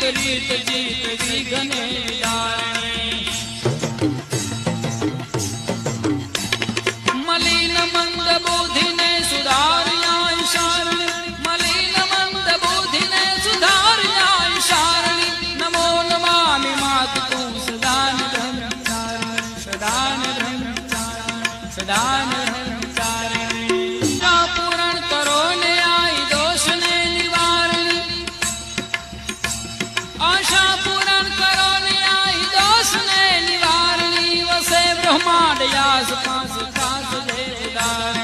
રીત જીત વિઘ્ને નિવારણી મલિન મંદ બુદ્ધિને સુધાર્યા શારણી મલિન મંદ બુદ્ધિને સુધાર્યા શારણી નમો નમામિ માત તું સદાન બ્રહ્મચારિણી સદાન બ્રહ્મચારિણી સદાન બ્રહ્મચારિણી પૂરણ કરો ને આઈ દોષને નિવારણી આશા પૂરણ કરો ને આઈ દોષને નિવારણી વસે બ્રહ્માંડ યાસ પાંચ ખાસ દેદાર